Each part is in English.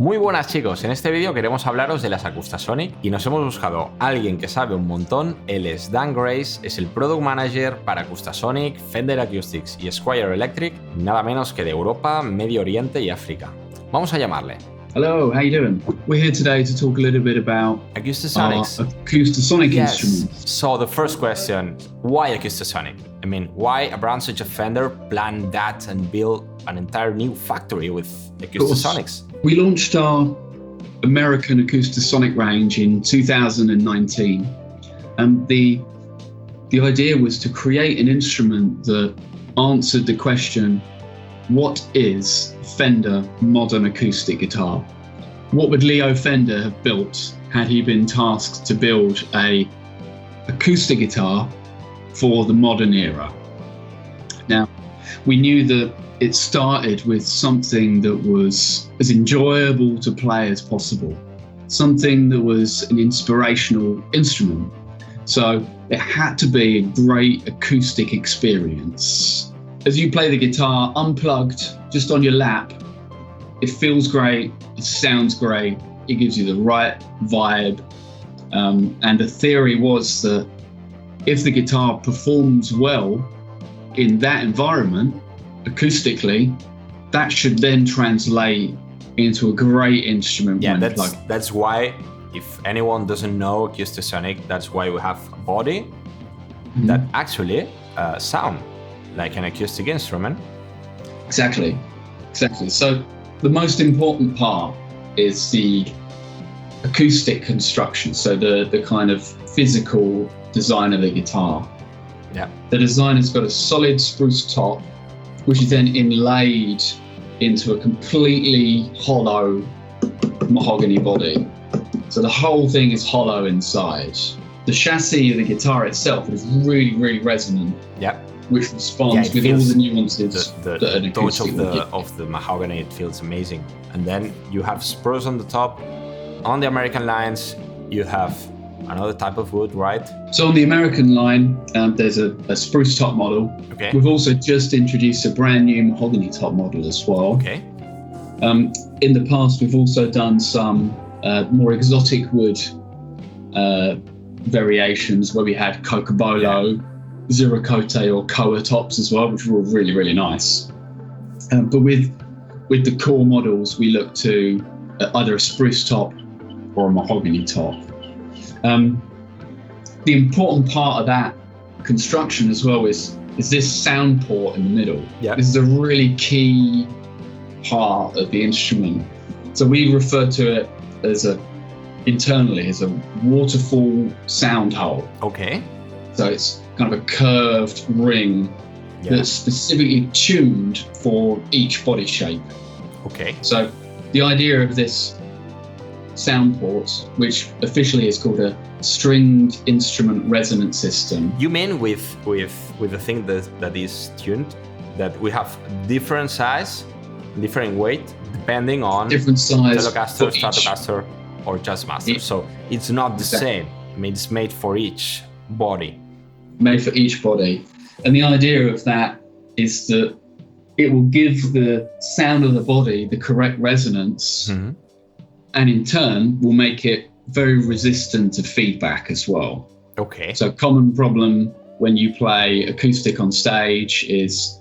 Muy buenas chicos, en este vídeo queremos hablaros de las Acoustasonic y nos hemos buscado a alguien que sabe un montón. Él es Dan Grace, es el Product Manager para Acoustasonic, Fender Acoustics y Squier Electric, nada menos que de Europa, Medio Oriente y África. Vamos a llamarle. Hello, how you doing? We're here today to talk a little bit about Acoustasonics. Acoustasonic instruments. So the first question, why Acoustasonic? I mean, why a brand such as Fender planned that and built an entire new factory with Acoustasonics? We launched our American Acoustasonic range in 2019, and the idea was to create an instrument that answered the question, what is Fender modern acoustic guitar? What would Leo Fender have built had he been tasked to build an acoustic guitar for the modern era? Now, we knew that it started with something that was as enjoyable to play as possible, something that was an inspirational instrument. So it had to be a great acoustic experience. As you play the guitar unplugged, just on your lap, it feels great, it sounds great, it gives you the right vibe. And the theory was that if the guitar performs well in that environment, acoustically, that should then translate into a great instrument. Yeah, that's why, if anyone doesn't know Acoustasonic, that's why we have a body that actually sound like an acoustic instrument. Exactly. So the most important part is the acoustic construction, so the kind of physical design of the guitar. Yeah. The design has got a solid spruce top, which is then inlaid into a completely hollow mahogany body. So the whole thing is hollow inside. The chassis of the guitar itself is really, really resonant. Yeah. Which responds with all the nuances the that an touch acoustic of the mahogany. It feels amazing. And then you have spruce on the top. On the American lines, you have another type of wood, right? So on the American line, there's a spruce top model. Okay. We've also just introduced a brand new mahogany top model as well. Okay. In the past, we've also done some more exotic wood variations where we had cocobolo, Ziracote or Koa tops as well, which were really, really nice. But with the core models, we look to either a spruce top or a mahogany top. The important part of that construction as well is this sound port in the middle. Yeah. This is a really key part of the instrument. So we refer to it internally as a waterfall sound hole. Okay. So it's kind of a curved ring that's specifically tuned for each body shape. Okay. So the idea of this sound port, which officially is called a stringed instrument resonance system. You mean with the thing that is tuned, that we have different size, different weight, depending on different size Telecaster, Stratocaster, or Jazzmaster. So it's not the same. I mean, it's made for each body. Made for each body. And the idea of that is that it will give the sound of the body the correct resonance, and in turn will make it very resistant to feedback as well. Okay. So a common problem when you play acoustic on stage is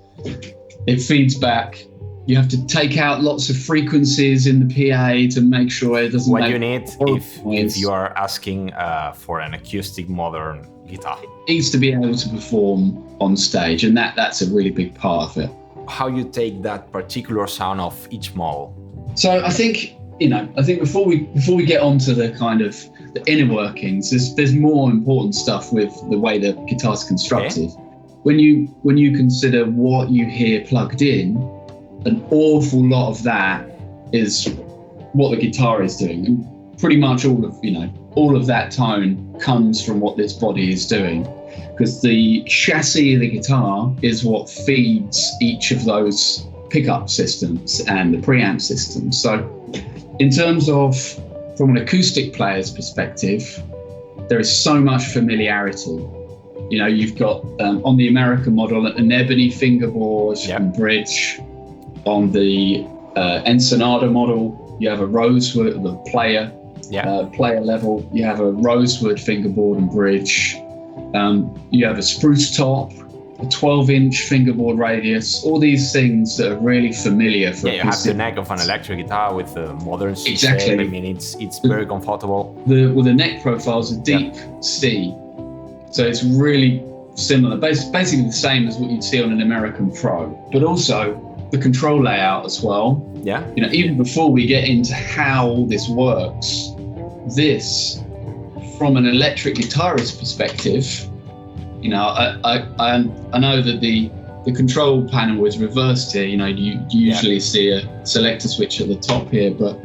it feeds back. You have to take out lots of frequencies in the PA to make sure it doesn't what make you need noise. if you are asking for an acoustic modern guitar. It needs to be able to perform on stage, and that's a really big part of it. How you take that particular sound of each model? So I think before we get onto the kind of the inner workings, there's more important stuff with the way the guitar's constructed. Okay. When you consider what you hear plugged in, an awful lot of that is what the guitar is doing. And pretty much all of that tone comes from what this body is doing, because the chassis of the guitar is what feeds each of those pickup systems and the preamp systems. So in terms of, from an acoustic player's perspective, there is so much familiarity. You've got on the American model an ebony fingerboard and bridge. On the Ensenada model, you have a rosewood, the player level, you have a rosewood fingerboard and bridge, you have a spruce top, a 12-inch fingerboard radius, all these things that are really familiar for you have the neck of an electric guitar with the modern C shape. I mean, it's very comfortable. The neck profiles are deep C, so it's really similar, basically the same as what you'd see on an American Pro, but also the control layout as well. Yeah. You know, even before we get into how all this works, this, from an electric guitarist perspective, you know, I know that the control panel is reversed here. You know, you usually see a selector switch at the top here, but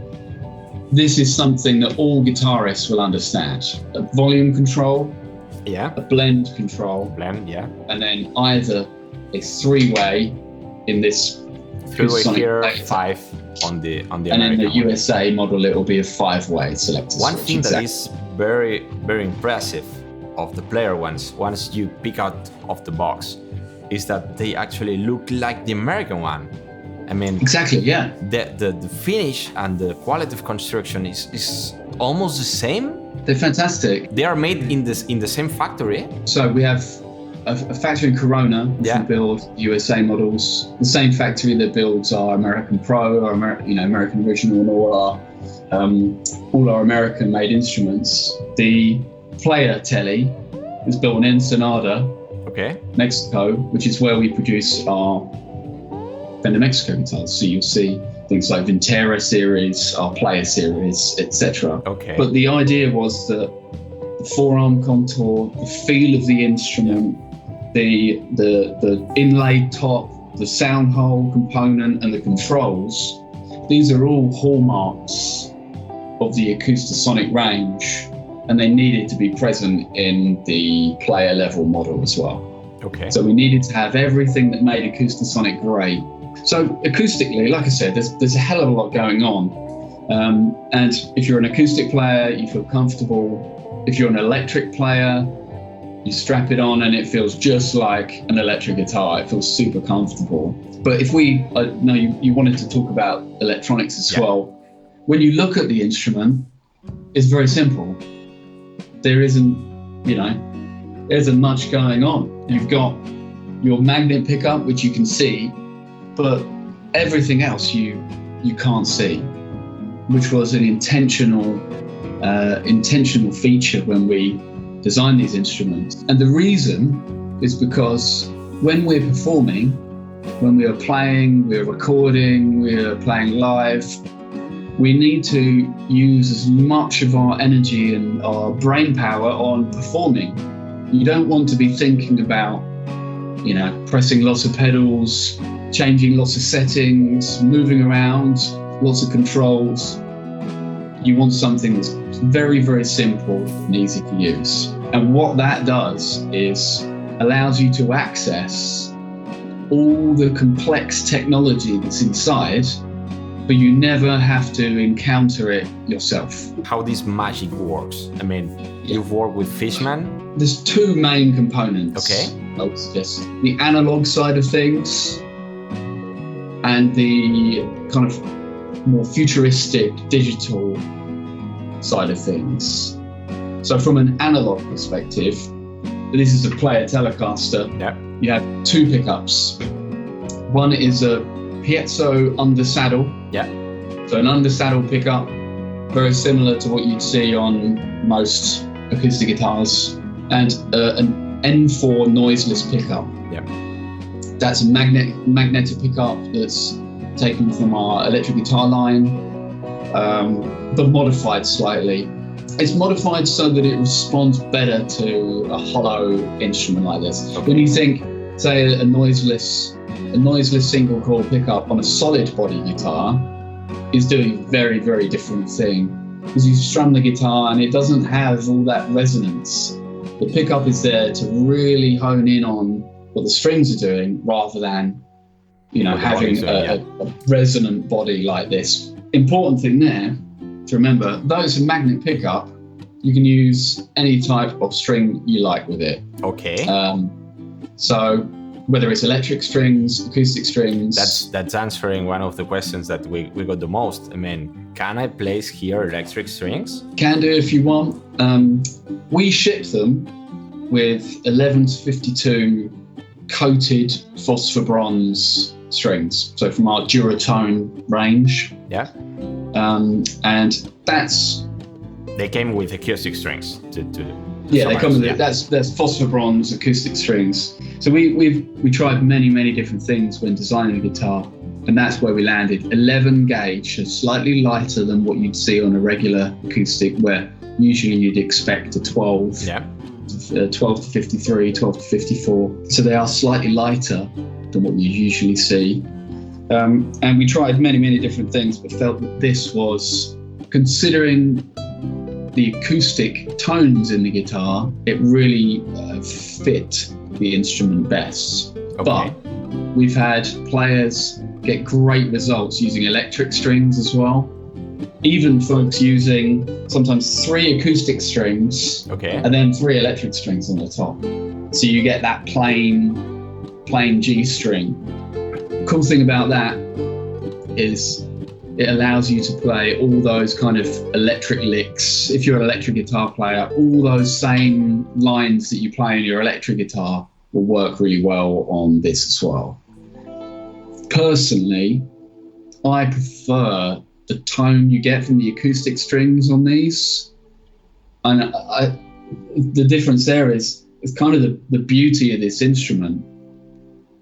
this is something that all guitarists will understand. A volume control, a blend control, and then either a three-way in this three-way here, 5 on the and American in the one. USA model, it will be a 5-way selector One switch. thing that is very, very impressive of the player ones, once you pick out of the box, is that they actually look like the American one. I mean, exactly, yeah. The finish and the quality of construction is almost the same. They're fantastic. They are made in the same factory. So we have a factory in Corona, which will build USA models. The same factory that builds our American Pro, our American Original, and all our American-made instruments. The player telly is built in Ensenada, Mexico, which is where we produce our Fender Mexico guitars. So you'll see things like Vintera series, our player series, etc. But the idea was that the forearm contour, the feel of the instrument, the inlaid top, the sound hole component, and the controls, these are all hallmarks of the Acoustasonic range, and they needed to be present in the player level model as well. So we needed to have everything that made Acoustasonic great. So acoustically, like I said, there's a hell of a lot going on. And if you're an acoustic player, you feel comfortable. If you're an electric player, you strap it on and it feels just like an electric guitar. It feels super comfortable. But if you wanted to talk about electronics as well. When you look at the instrument, it's very simple. There isn't much going on. You've got your magnet pickup, which you can see, but everything else you can't see, which was an intentional feature when we designed these instruments. And the reason is because when we're performing, when we are playing, we're recording, we're playing live, we need to use as much of our energy and our brain power on performing. You don't want to be thinking about, pressing lots of pedals, changing lots of settings, moving around, lots of controls. You want something that's very, very simple and easy to use. And what that does is allows you to access all the complex technology that's inside, but you never have to encounter it yourself. How this magic works? I mean, you've worked with Fishman. There's two main components. I would suggest the analog side of things and the kind of more futuristic digital side of things. So from an analog perspective, this is a player Telecaster. You have two pickups. One is a piezo under saddle. So an under saddle pickup, very similar to what you'd see on most acoustic guitars, and an N4 noiseless pickup. That's a magnetic pickup that's taken from our electric guitar line, but modified slightly. It's modified so that it responds better to a hollow instrument like this. When you think, say, a noiseless single coil pickup on a solid body guitar is doing a very, very different thing, because you strum the guitar and it doesn't have all that resonance. The pickup is there to really hone in on what the strings are doing, rather than having a resonant body like this. Important thing there to remember, though it's a magnet pickup, you can use any type of string you like with it. So whether it's electric strings, acoustic strings. That's answering one of the questions that we got the most. I mean, can I place here electric strings? Can do if you want. We ship them with 11 to 52 coated phosphor bronze strings. So from our Duratone range. Yeah. And that's... They came with acoustic strings Yeah, they come with that's phosphor bronze acoustic strings. So we tried many different things when designing the guitar, and that's where we landed. 11 gauge, so slightly lighter than what you'd see on a regular acoustic, where usually you'd expect a 12. Yeah. 12 to 53, 12 to 54. So they are slightly lighter than what you usually see. And we tried many different things, but felt that this was, considering the acoustic tones in the guitar, it really fit the instrument best. Okay. But we've had players get great results using electric strings as well. Even folks using sometimes 3 acoustic strings, okay, and then 3 electric strings on the top. So you get that plain G string. Cool thing about that is it allows you to play all those kind of electric licks. If you're an electric guitar player, all those same lines that you play on your electric guitar will work really well on this as well. Personally, I prefer the tone you get from the acoustic strings on these. And the difference there is kind of the beauty of this instrument.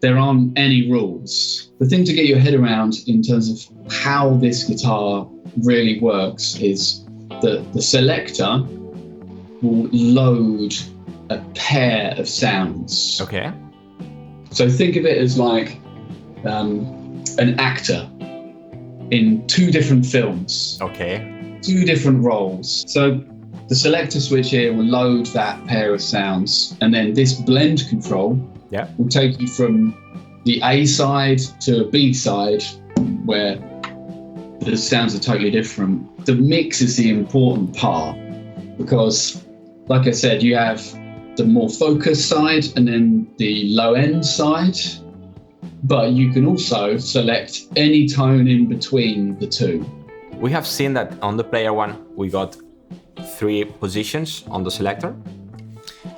There aren't any rules. The thing to get your head around in terms of how this guitar really works is that the selector will load a pair of sounds. Okay. So think of it as like an actor in 2 different films. Okay. 2 different roles. So the selector switch here will load that pair of sounds, and then this blend control will take you from the A side to a B side where the sounds are totally different. The mix is the important part because, like I said, you have the more focused side and then the low end side, but you can also select any tone in between the 2. We have seen that on the player one, we got 3 positions on the selector,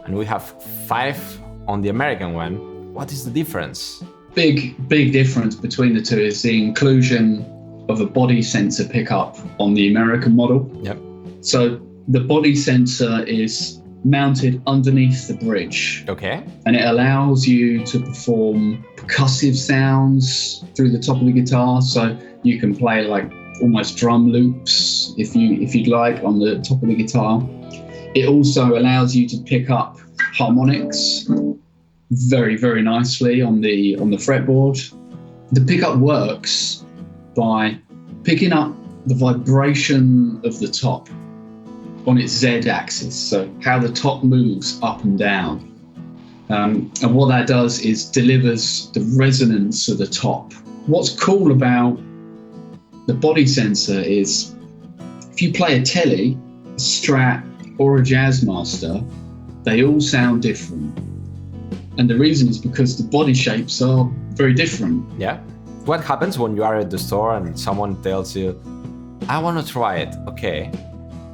and we have 5 on the American one. What is the difference? Big difference between the 2 is the inclusion of a body sensor pickup on the American model. Yep. So the body sensor is mounted underneath the bridge. Okay. And it allows you to perform percussive sounds through the top of the guitar. So you can play like almost drum loops if you'd like on the top of the guitar. It also allows you to pick up harmonics very nicely on the fretboard. The pickup works by picking up the vibration of the top on its Z axis, so how the top moves up and down. And what that does is delivers the resonance of the top. What's cool about the body sensor is if you play a Tele, a Strat or a Jazzmaster, they all sound different. And the reason is because the body shapes are very different. Yeah. What happens when you are at the store and someone tells you, I want to try it. Okay.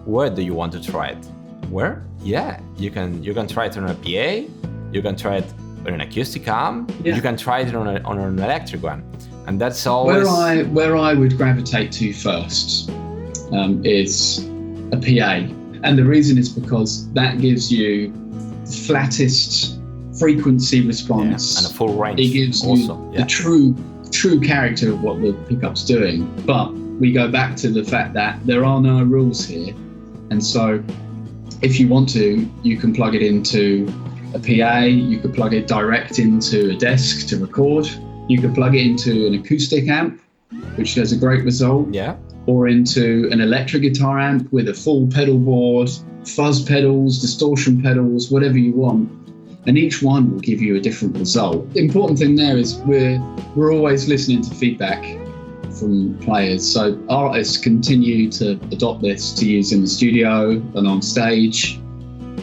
Where do you want to try it? Where? Yeah, you can try it on a PA, you can try it on an acoustic amp, you can try it on an electric one. And that's always... Where I would gravitate to first is a PA. And the reason is because that gives you the flattest frequency response. And a full range. It gives you the true character of what the pickup's doing. But we go back to the fact that there are no rules here. And so if you want to, you can plug it into a PA, you could plug it direct into a desk to record, you could plug it into an acoustic amp, which does a great result, or into an electric guitar amp with a full pedal board, fuzz pedals, distortion pedals, whatever you want. And each one will give you a different result. The important thing there is we're always listening to feedback from players. So artists continue to adopt this to use in the studio and on stage.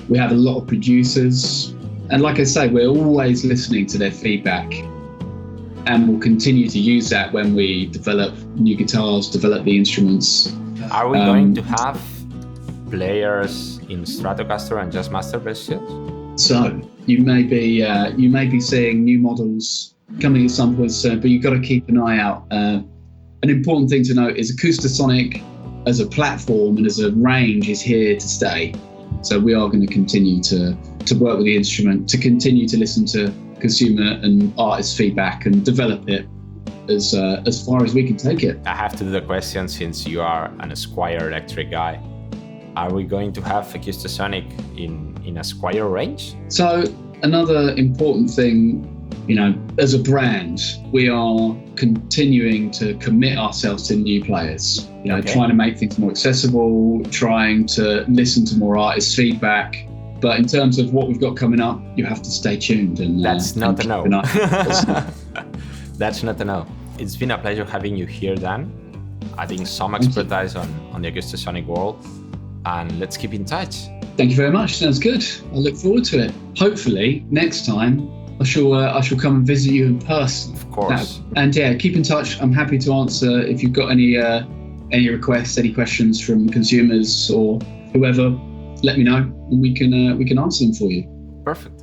We have a lot of producers And like I say, we're always listening to their feedback, and we'll continue to use that when we develop new guitars, develop the instruments. Are we going to have players in Stratocaster and Jazzmaster versions? So you may be seeing new models coming at some point soon, but you've got to keep an eye out. An important thing to note is Acoustasonic as a platform and as a range is here to stay. So we are going to continue to work with the instrument, to continue to listen to consumer and artist feedback and develop it as far as we can take it. I have to do the question, since you are an Squier electric guy. Are we going to have Acoustasonic in a Squier range? So another important thing, as a brand, we are continuing to commit ourselves to new players. Trying to make things more accessible, trying to listen to more artist feedback. But in terms of what we've got coming up, you have to stay tuned. And that's not a no. That's That's not a no. It's been a pleasure having you here, Dan. Adding some expertise on the Acoustasonic world. And let's keep in touch. Thank you very much. Sounds good. I look forward to it. Hopefully, next time I shall come and visit you in person. Of course. And yeah, keep in touch. I'm happy to answer if you've got any requests, any questions from consumers or whoever. Let me know, and we can answer them for you. Perfect.